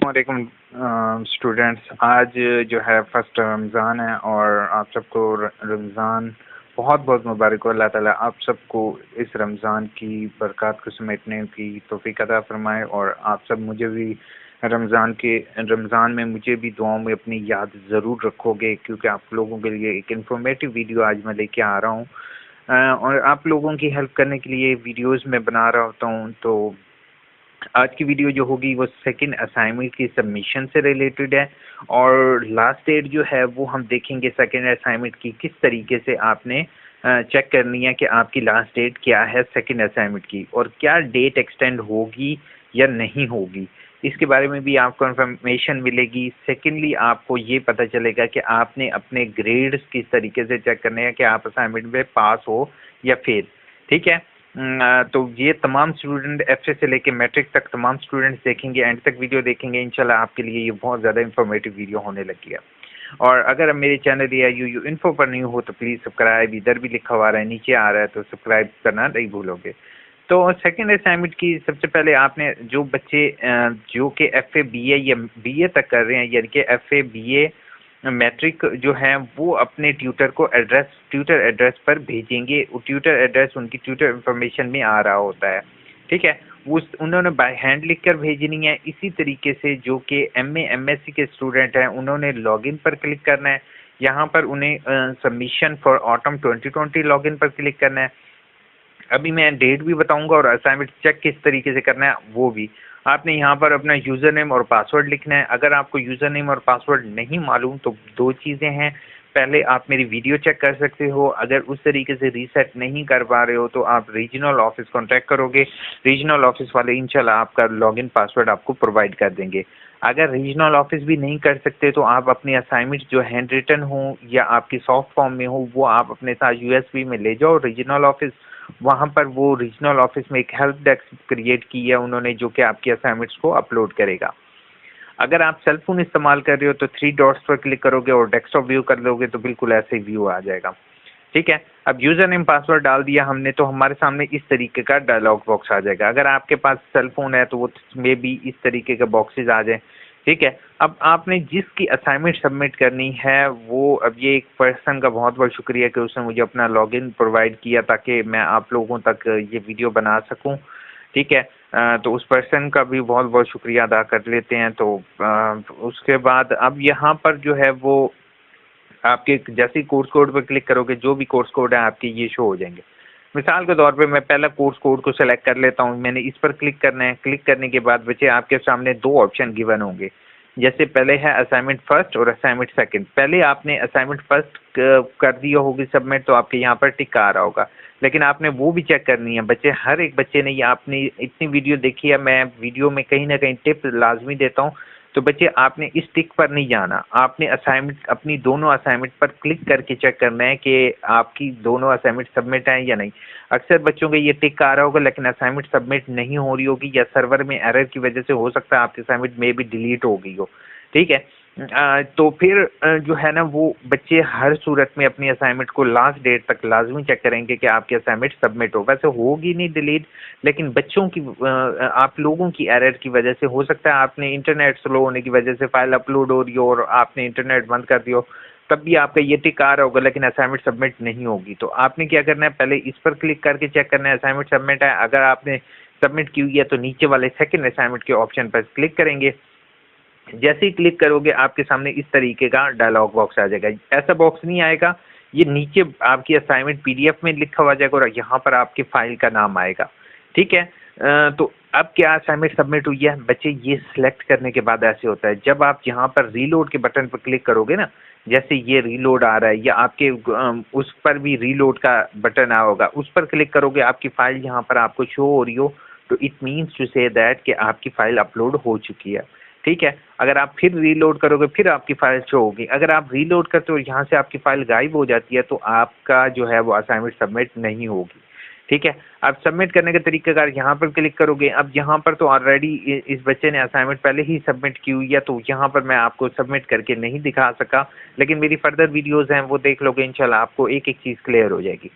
वालेकुम स्टूडेंट्स। आज जो है फर्स्ट रमज़ान है और आप सबको रमज़ान बहुत बहुत मुबारक हो। अल्लाह ताला आप सबको इस रमज़ान की बरक़ात को समेटने की तौफ़ीक अता फ़रमाए और आप सब मुझे भी रमज़ान में मुझे भी दुआओं में अपनी याद ज़रूर रखोगे, क्योंकि आप लोगों के लिए एक इन्फॉर्मेटिव वीडियो आज मैं लेके आ रहा हूँ और आप लोगों की हेल्प करने के लिए वीडियोज़ में बना रहा होता हूँ। तो आज की वीडियो जो होगी वो सेकंड असाइनमेंट की सबमिशन से रिलेटेड है और लास्ट डेट जो है वो हम देखेंगे सेकंड असाइनमेंट की किस तरीके से आपने चेक करनी है कि आपकी लास्ट डेट क्या है सेकंड असाइनमेंट की और क्या डेट एक्सटेंड होगी या नहीं होगी, इसके बारे में भी आपको इन्फॉर्मेशन मिलेगी। सेकेंडली आपको ये पता चलेगा कि आपने अपने ग्रेड्स किस तरीके से चेक करने हैं कि आप असाइनमेंट में पास हो या फेल। ठीक है, तो ये तमाम स्टूडेंट एफए से लेके मैट्रिक तक तमाम स्टूडेंट्स देखेंगे, एंड तक वीडियो देखेंगे। इंशाल्लाह आपके लिए ये बहुत ज़्यादा इन्फॉर्मेटिव वीडियो होने लगी है। और अगर अब मेरे चैनल या यू इन्फो पर नहीं हो तो प्लीज़ सब्सक्राइब, इधर भी लिखा हुआ है नीचे आ रहा है, तो सब्सक्राइब करना नहीं भूलोगे। तो सेकेंड असाइनमेंट की सबसे पहले आपने जो बच्चे जो कि एफए बीए या बीए तक कर रहे हैं, यानी कि एफए बीए मैट्रिक जो है वो अपने ट्यूटर को ट्यूटर एड्रेस पर भेजेंगे। ट्यूटर एड्रेस उनकी ट्यूटर इंफॉर्मेशन में आ रहा होता है। ठीक है, उन्होंने बाय हैंड लिख कर भेजनी है। इसी तरीके से जो कि एमए एमएससी के स्टूडेंट हैं उन्होंने लॉगिन पर क्लिक करना है। यहाँ पर उन्हें सबमिशन फॉर ऑटम 2020 लॉगिन पर क्लिक करना है। अभी मैं डेट भी बताऊंगा और असाइनमेंट चेक किस तरीके से करना है वो भी। आपने यहाँ पर अपना यूज़र नेम और पासवर्ड लिखना है। अगर आपको यूज़र नेम और पासवर्ड नहीं मालूम तो दो चीज़ें हैं, पहले आप मेरी वीडियो चेक कर सकते हो। अगर उस तरीके से रीसेट नहीं कर पा रहे हो तो आप रीजनल ऑफिस कॉन्टैक्ट करोगे, रीजनल ऑफिस वाले इंशाल्लाह आपका लॉगिन पासवर्ड आपको प्रोवाइड कर देंगे। अगर रीजनल ऑफिस भी नहीं कर सकते तो आप अपनी असाइनमेंट जो हैंड रिटन हो या आपकी सॉफ्ट फॉर्म में हो वो आप अपने साथ यूएसबी में ले जाओ रीजनल ऑफिस। वहाँ पर वो रीजनल ऑफिस में एक हेल्प डेस्क क्रिएट की है उन्होंने, जो कि आपकी असाइनमेंट्स को अपलोड करेगा। अगर आप सेल फोन इस्तेमाल कर रहे हो तो 3 डॉट्स पर क्लिक करोगे और डेस्कटॉप व्यू कर लोगे तो बिल्कुल ऐसे व्यू आ जाएगा। ठीक है, अब यूज़र नेम पासवर्ड डाल दिया हमने तो हमारे सामने इस तरीके का डायलॉग बॉक्स आ जाएगा। अगर आपके पास सेल फोन है तो वो में भी इस तरीके के बॉक्सेस आ जाए। ठीक है, अब आपने जिसकी असाइनमेंट सबमिट करनी है वो, अब ये एक पर्सन का बहुत बहुत शुक्रिया कि उसने मुझे अपना लॉगिन प्रोवाइड किया ताकि मैं आप लोगों तक ये वीडियो बना सकूं। ठीक है, तो उस पर्सन का भी बहुत बहुत शुक्रिया अदा कर लेते हैं। तो उसके बाद अब यहाँ पर जो है वो आपके जैसे ही कोर्स कोड पर क्लिक करोगे जो भी कोर्स कोड है आपके ये शो हो जाएंगे। मिसाल के तौर पे मैं पहला कोर्स कोड को सेलेक्ट कर लेता हूँ। मैंने इस पर क्लिक करना है। क्लिक करने के बाद बच्चे आपके सामने दो ऑप्शन गिवन होंगे, जैसे पहले है असाइनमेंट फर्स्ट और असाइनमेंट सेकंड। पहले आपने असाइनमेंट फर्स्ट कर दिया होगी सबमिट तो आपके यहाँ पर टिक आ रहा होगा, लेकिन आपने वो भी चेक करनी है। बच्चे हर एक बच्चे ने, ये आपने इतनी वीडियो देखी है, मैं वीडियो में कहीं ना कहीं टिप लाजमी देता हूँ। तो बच्चे आपने इस टिक पर नहीं जाना, आपने असाइनमेंट अपनी दोनों असाइनमेंट पर क्लिक करके चेक करना है कि आपकी दोनों असाइनमेंट सबमिट हैं या नहीं। अक्सर बच्चों का ये टिक आ रहा होगा लेकिन असाइनमेंट सबमिट नहीं हो रही होगी, या सर्वर में एरर की वजह से हो सकता है आपकी असाइनमेंट में भी डिलीट हो गई हो। ठीक है, तो फिर जो है ना वो बच्चे हर सूरत में अपनी असाइनमेंट को लास्ट डेट तक लाजमी चेक करेंगे कि आपकी असाइनमेंट सबमिट हो। वैसे होगी नहीं डिलीट, लेकिन बच्चों की आप लोगों की एरर की वजह से हो सकता है, आपने इंटरनेट स्लो होने की वजह से फाइल अपलोड हो रही हो और आपने इंटरनेट बंद कर दिया हो, तब भी आपका ये टिक आ रहा होगा लेकिन असाइनमेंट सबमिट नहीं होगी। तो आपने क्या करना है, पहले इस पर क्लिक करके चेक करना है असाइनमेंट सबमिट है। अगर आपने सबमिट की हुई है तो नीचे वाले सेकंड असाइनमेंट के ऑप्शन पर क्लिक करेंगे। जैसे ही क्लिक करोगे आपके सामने इस तरीके का डायलॉग बॉक्स आ जाएगा। ऐसा बॉक्स नहीं आएगा, ये नीचे आपकी असाइनमेंट पीडीएफ में लिखा हुआ जाएगा और यहाँ पर आपके फाइल का नाम आएगा। ठीक है, तो अब क्या असाइनमेंट सबमिट हुई है बच्चे, ये सिलेक्ट करने के बाद ऐसे होता है जब आप यहाँ पर रीलोड के बटन पर क्लिक करोगे ना, जैसे ये रीलोड आ रहा है या आपके उस पर भी रीलोड का बटन आया होगा, उस पर क्लिक करोगे आपकी फाइल यहाँ पर आपको शो हो रही हो तो it means to say that कि आपकी फाइल अपलोड हो चुकी है। ठीक है, अगर आप फिर रीलोड करोगे फिर आपकी फाइल शो होगी। अगर आप रीलोड करते हो यहाँ से आपकी फाइल गायब हो जाती है तो आपका जो है वो असाइनमेंट सबमिट नहीं होगी। ठीक है, आप सबमिट करने का तरीकाकार यहाँ पर क्लिक करोगे। अब यहाँ पर तो ऑलरेडी इस बच्चे ने असाइनमेंट पहले ही सबमिट की हुई है तो यहाँ पर मैं आपको सबमिट करके नहीं दिखा सका, लेकिन मेरी फर्दर वीडियोस हैं वो देख लोगे, इंशाल्लाह आपको एक एक चीज़ क्लियर हो जाएगी।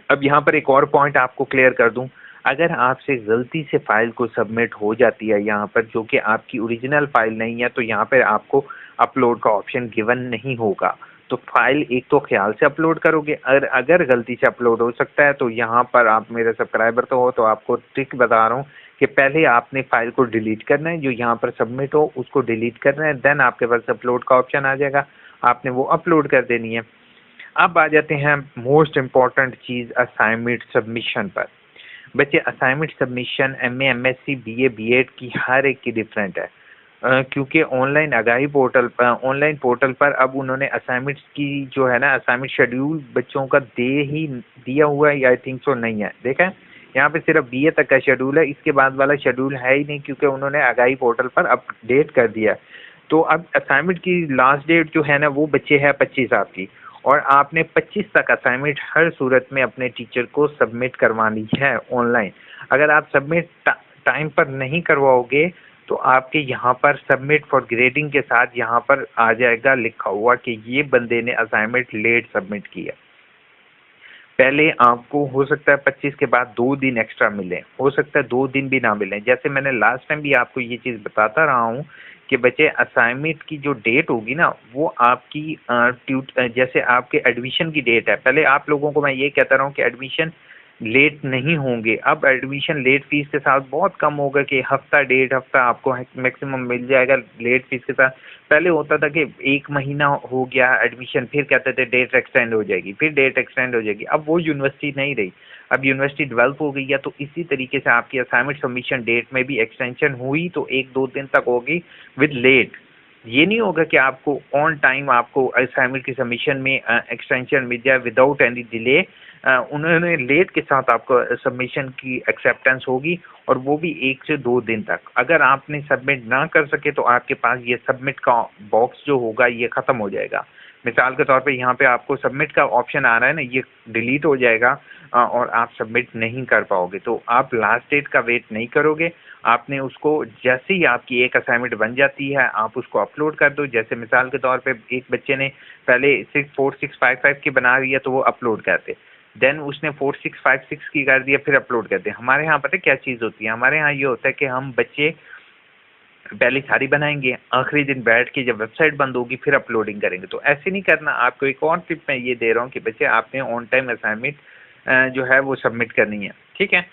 अब यहाँ पर एक और पॉइंट आपको क्लियर कर दूं, अगर आपसे गलती से फाइल को सबमिट हो जाती है यहाँ पर, जो कि आपकी ओरिजिनल फाइल नहीं है, तो यहाँ पर आपको अपलोड का ऑप्शन गिवन नहीं होगा। तो फाइल एक तो ख्याल से अपलोड करोगे, अगर गलती से अपलोड हो सकता है तो यहाँ पर आप मेरे सब्सक्राइबर तो हो, तो आपको ट्रिक बता रहा हूँ कि पहले आपने फाइल को डिलीट करना है, जो यहाँ पर सबमिट हो उसको डिलीट करना है, देन आपके पास अपलोड का ऑप्शन आ जाएगा, आपने वो अपलोड कर देनी है। अब आ जाते हैं मोस्ट इम्पॉर्टेंट चीज़, असाइनमेंट सबमिशन पर। बच्चे assignment submission MA, MSc, BA, BEd की हर एक की डिफरेंट है, क्योंकि ऑनलाइन पोर्टल पर अब उन्होंने असाइनमेंट्स की जो है ना, असाइनमेंट शेड्यूल बच्चों का दिया हुआ है, आई थिंक सो नहीं है, देखा है यहाँ पे सिर्फ बीए तक का शेड्यूल है, इसके बाद वाला शेड्यूल है ही नहीं, क्योंकि उन्होंने आगाही पोर्टल पर अपडेट कर दिया है। तो अब असाइनमेंट की लास्ट डेट जो है ना वो बच्चे है 25 आपकी, और आपने 25 तक असाइनमेंट हर सूरत में अपने टीचर को सबमिट करवानी है ऑनलाइन। अगर आप सबमिट टाइम पर नहीं करवाओगे तो आपके यहाँ पर सबमिट फॉर ग्रेडिंग के साथ यहाँ पर आ जाएगा लिखा हुआ कि ये बंदे ने असाइनमेंट लेट सबमिट किया। पहले आपको हो सकता है 25 के बाद 2 दिन एक्स्ट्रा मिले, हो सकता है 2 दिन भी ना मिले। जैसे मैंने लास्ट टाइम भी आपको ये चीज़ बताता रहा हूँ कि बच्चे असाइनमेंट की जो डेट होगी ना वो आपकी जैसे आपके एडमिशन की डेट है, पहले आप लोगों को मैं ये कहता रहा हूँ कि एडमिशन लेट नहीं होंगे। अब एडमिशन लेट फीस के साथ बहुत कम होगा कि हफ्ता 1.5 हफ्ता आपको मैक्सिमम मिल जाएगा लेट फीस के साथ। पहले होता था कि 1 महीना हो गया एडमिशन, फिर कहते थे डेट एक्सटेंड हो जाएगी, फिर डेट एक्सटेंड हो जाएगी। अब वो यूनिवर्सिटी नहीं रही, अब यूनिवर्सिटी डेवलप हो गई है, तो इसी तरीके से आपकी असाइनमेंट सबमिशन डेट में भी एक्सटेंशन हुई तो 1-2 दिन तक होगी विद लेट। ये नहीं होगा कि आपको ऑन टाइम आपको असाइनमेंट की सबमिशन में एक्सटेंशन मिल जाए विदाउट एनी डिले। उन्होंने लेट के साथ आपको सबमिशन की एक्सेप्टेंस होगी, और वो भी 1 से 2 दिन तक। अगर आपने सबमिट ना कर सके तो आपके पास ये सबमिट का बॉक्स जो होगा ये ख़त्म हो जाएगा। मिसाल के तौर पे यहाँ पे आपको सबमिट का ऑप्शन आ रहा है ना, ये डिलीट हो जाएगा और आप सबमिट नहीं कर पाओगे। तो आप लास्ट डेट का वेट नहीं करोगे, आपने उसको जैसे ही आपकी एक असाइनमेंट बन जाती है आप उसको अपलोड कर दो। जैसे मिसाल के तौर पे एक बच्चे ने पहले 4655 की बना दिया तो वो अपलोड करते, देन उसने 4656 की कर दिया फिर अपलोड करते। हमारे यहाँ पता क्या चीज़ होती है, हमारे यहाँ ये होता है कि हम बच्चे पहले सारी बनाएंगे, आखिरी दिन बैठ के जब वेबसाइट बंद होगी फिर अपलोडिंग करेंगे। तो ऐसे नहीं करना। आपको एक और टिप मैं ये दे रहा हूँ कि बच्चे आपने ऑन टाइम असाइनमेंट जो है वो सबमिट करनी है, ठीक है।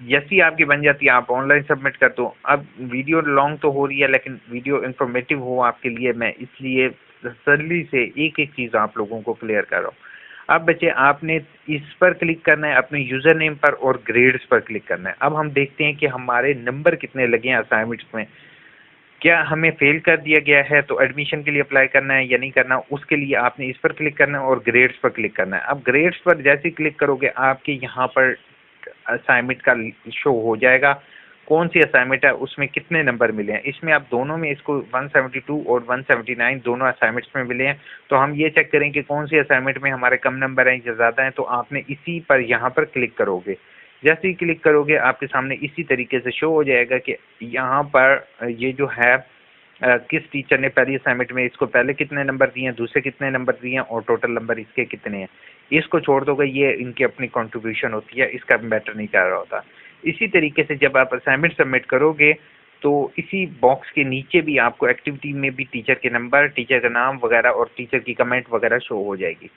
जैसी आपकी बन जाती है आप ऑनलाइन सबमिट कर दो। अब वीडियो लॉन्ग तो हो रही है लेकिन वीडियो इंफॉर्मेटिव हो आपके लिए, मैं इसलिए सरली से एक एक चीज़ आप लोगों को क्लियर कर रहा हूँ। अब बच्चे आपने इस पर क्लिक करना है, अपने यूज़र नेम पर और ग्रेड्स पर क्लिक करना है। अब हम देखते हैं कि हमारे नंबर कितने लगे हैं असाइनमेंट्स में, क्या हमें फेल कर दिया गया है तो एडमिशन के लिए अप्लाई करना है या नहीं करना, उसके लिए आपने इस पर क्लिक करना है और ग्रेड्स पर क्लिक करना है। अब ग्रेड्स पर जैसे ही क्लिक करोगे आपके यहाँ पर असाइनमेंट का शो हो जाएगा, कौन सी असाइनमेंट है उसमें कितने नंबर मिले हैं। इसमें आप दोनों में इसको 172 और 179 दोनों असाइनमेंट्स में मिले हैं। तो हम ये चेक करें कि कौन सी असाइनमेंट में हमारे कम नंबर हैं या ज़्यादा हैं, तो आपने इसी पर यहाँ पर क्लिक करोगे। जैसे ही क्लिक करोगे आपके सामने इसी तरीके से शो हो जाएगा कि यहाँ पर ये जो है किस टीचर ने पहली असाइनमेंट में इसको पहले कितने नंबर दिए हैं, दूसरे कितने नंबर दिए हैं और टोटल नंबर इसके कितने हैं। इसको छोड़ दोगे, ये इनकी अपनी कंट्रीब्यूशन होती है, इसका मैटर नहीं कर रहा होता। इसी तरीके से जब आप असाइनमेंट सबमिट करोगे तो इसी बॉक्स के नीचे भी आपको एक्टिविटी में भी टीचर के नंबर, टीचर का नाम वगैरह और टीचर की कमेंट वगैरह शो हो जाएगी।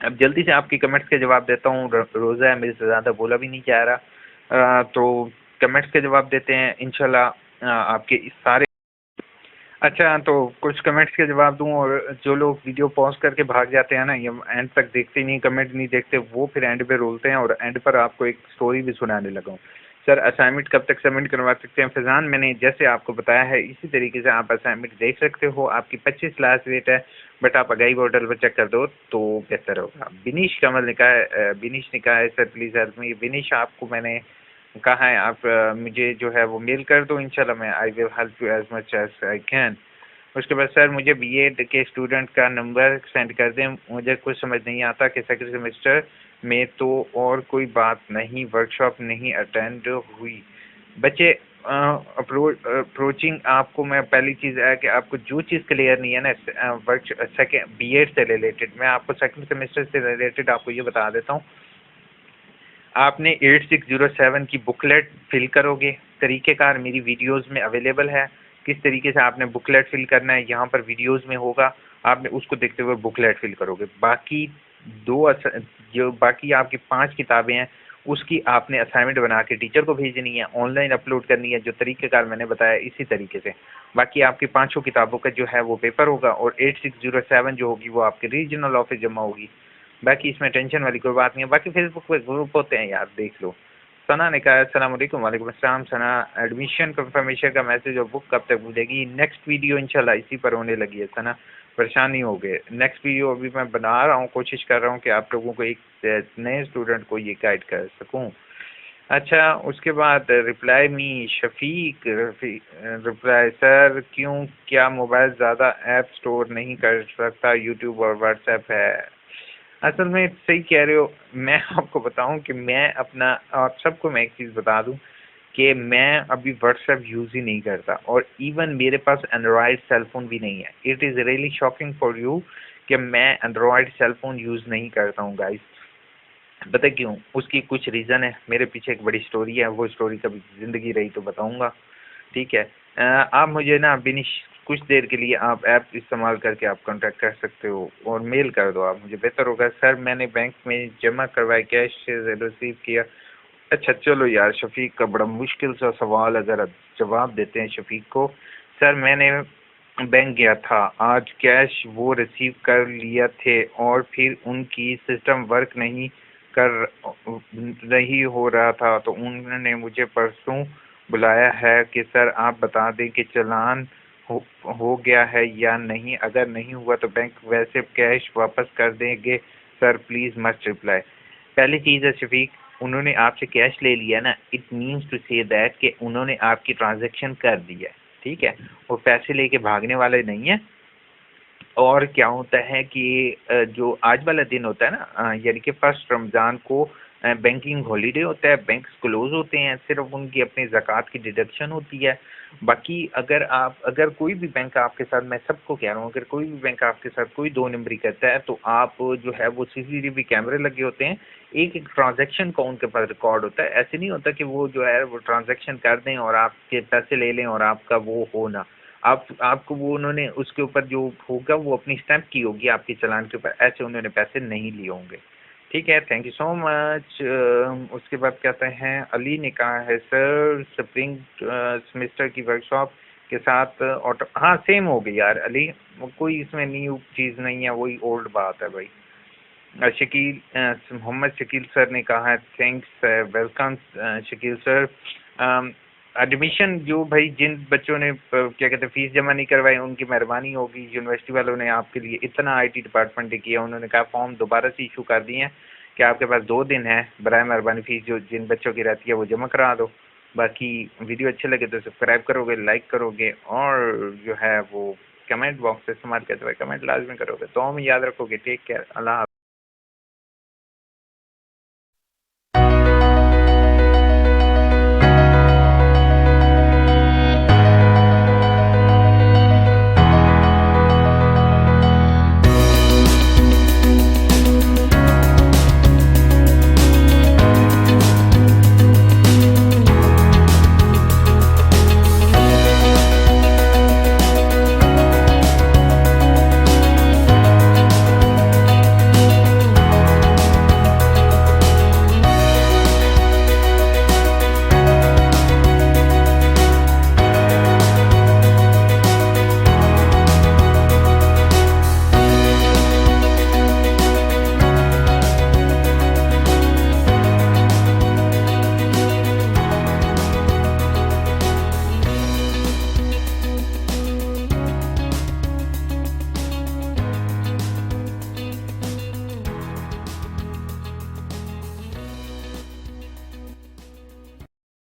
अब जल्दी से आपकी कमेंट्स के जवाब देता हूँ, रोज़ा है मेरे से ज़्यादा बोला भी नहीं जा रहा, तो कमेंट्स के जवाब देते हैं इंशाल्लाह आपके इस सारे। अच्छा, तो कुछ कमेंट्स के जवाब दूं, और जो लोग वीडियो पॉज करके भाग जाते हैं ना, ये एंड तक देखते नहीं, कमेंट नहीं देखते, वो फिर एंड पे रोलते हैं, और एंड पर आपको एक स्टोरी भी सुनाने लगा हूँ। सर असाइनमेंट कब तक सबमिट करवा सकते हैं? फैज़ान, मैंने जैसे आपको बताया है इसी तरीके से आप असाइनमेंट देख सकते हो। आपकी 25 लास्ट डेट है, बट आप आगाही पोर्टल पर चेक कर दो तो बेहतर होगा। बिनीश कमल ने कहा है, बिनीश ने कहा है sir please help me. Binish, आपको मैंने कहा है आप मुझे जो है वो मेल कर दो, इंशाल्लाह मैं I will help you as much as I can. उसके बाद सर मुझे बीएड के स्टूडेंट का नंबर सेंड कर दें, मुझे कुछ समझ नहीं आता कि सेकंड सेमेस्टर में तो और कोई बात नहीं, वर्कशॉप नहीं अटेंड हुई। बच्चे अप्रोचिंग आपको मैं पहली चीज़ है कि आपको जो चीज़ क्लियर नहीं है ना वर्क सेकेंड बीएड से रिलेटेड, मैं आपको सेकंड सेमेस्टर से रिलेटेड आपको ये बता देता हूँ। आपने 8607 की बुकलेट फिल करोगे। तरीक़ेकार मेरी वीडियोस में अवेलेबल है, किस तरीके से आपने बुकलेट फिल करना है यहाँ पर वीडियोस में होगा, आपने उसको देखते हुए बुकलेट फिल करोगे। बाकी जो बाकी आपकी 5 किताबें हैं उसकी आपने असाइनमेंट बना के टीचर को भेजनी है, ऑनलाइन अपलोड करनी है, जो तरीक़ेकार मैंने बताया इसी तरीके से। बाकी आपकी 5 किताबों का जो है वो पेपर होगा और 8607 जो होगी वो आपके रीजनल ऑफिस जमा होगी। बाकी इसमें टेंशन वाली कोई बात नहीं है। बाकी फेसबुक पे ग्रुप होते हैं यार, देख लो। सना ने कहा अस्सलाम वालेकुम। वालेकुम अस्सलाम। सना, एडमिशन कंफर्मेशन का मैसेज और बुक कब तक मिलेगी? नेक्स्ट वीडियो इंशाल्लाह इसी पर होने लगी है सना, परेशान नहीं हो गए। नेक्स्ट वीडियो अभी मैं बना रहा हूँ, कोशिश कर रहा हूँ कि आप लोगों को एक नए स्टूडेंट को ये गाइड कर सकूँ। अच्छा, उसके बाद reply me Shafiq reply sir क्यों, क्या मोबाइल ज़्यादा ऐप स्टोर नहीं कर सकता? यूट्यूब और व्हाट्सएप है। असल में सही कह रहे हो। मैं आपको बताऊं कि मैं अपना, आप सबको मैं एक चीज़ बता दूं कि मैं अभी व्हाट्सएप यूज़ ही नहीं करता और इवन मेरे पास एंड्रॉयड सेलफोन भी नहीं है। It is really shocking for you कि मैं एंड्रॉयड सेलफोन यूज़ नहीं करता हूँ गाइस। पता क्यों? उसकी कुछ रीज़न है, मेरे पीछे एक बड़ी स्टोरी है, वो स्टोरी कभी ज़िंदगी रही तो बताऊंगा, ठीक है। आप मुझे ना बिनिश कुछ देर के लिए आप ऐप इस्तेमाल करके आप कांटेक्ट कर सकते हो और मेल कर दो आप मुझे, बेहतर होगा। सर मैंने बैंक में जमा करवाया, कैश से रिसीव किया। अच्छा चलो यार, शफीक का बड़ा मुश्किल सा सवाल है, ज़रा जवाब देते हैं शफीक को। सर मैंने बैंक गया था आज, कैश वो रिसीव कर लिया थे और फिर उनकी सिस्टम वर्क नहीं हो रहा था, तो उन्होंने मुझे परसों बुलाया है कि सर आप बता दें कि चालान हो गया है या नहीं, अगर नहीं हुआ तो बैंक वैसे कैश वापस कर देंगे सर, प्लीज़ मस्ट रिप्लाई। पहली चीज़ है शफीक, उन्होंने आपसे कैश ले लिया ना, it means to say that कि उन्होंने आपकी ट्रांजैक्शन कर दी है, ठीक है। वो पैसे लेके भागने वाले नहीं है। और क्या होता है कि जो आज वाला दिन होता है ना, यानी कि फर्स्ट रमज़ान को बैंकिंग हॉलीडे होता है, बैंक्स क्लोज होते हैं, सिर्फ उनकी अपनी ज़कात की डिडक्शन होती है। बाकी अगर कोई भी बैंक आपके साथ, मैं सबको कह रहा हूँ, अगर कोई भी बैंक आपके साथ कोई दो नंबरी करता है तो आप जो है वो सीसीटीवी कैमरे लगे होते हैं, एक एक ट्रांजैक्शन का उनके पास रिकॉर्ड होता है। ऐसे नहीं होता कि वो जो है वो ट्रांजैक्शन कर दें और आपके पैसे ले लें और आपका वो हो ना। आपको वो उन्होंने उसके ऊपर जो होगा वो अपनी स्टैंप की होगी आपके चालान के ऊपर, ऐसे उन्होंने पैसे नहीं लिए होंगे, ठीक है। Thank you so much. उसके बाद कहते हैं अली ने कहा है सर स्प्रिंग सेमेस्टर की वर्कशॉप के साथ ऑटो, हाँ सेम हो गई यार अली, कोई इसमें न्यू चीज़ नहीं है, वही ओल्ड बात है भाई। शकील मोहम्मद शकील सर ने कहा है thanks, welcome Shakeel sir. Admission जो भाई जिन बच्चों ने क्या कहते हैं फीस जमा नहीं करवाई उनकी मेहरबानी होगी, यूनिवर्सिटी वालों ने आपके लिए इतना आईटी डिपार्टमेंट ने किया, उन्होंने कहा फॉर्म दोबारा से इशू कर दिए हैं कि आपके पास 2 दिन है, बराए मेहरबानी फीस जो जिन बच्चों की रहती है वो जमा करा दो। बाकी वीडियो अच्छे लगे तो सब्सक्राइब करोगे, लाइक करोगे और जो है वो कमेंट बॉक्स से इस्तेमाल करते हुए कमेंट लाजमी करोगे। तो हम याद रखोगे। टेक केयर, अल्लाह।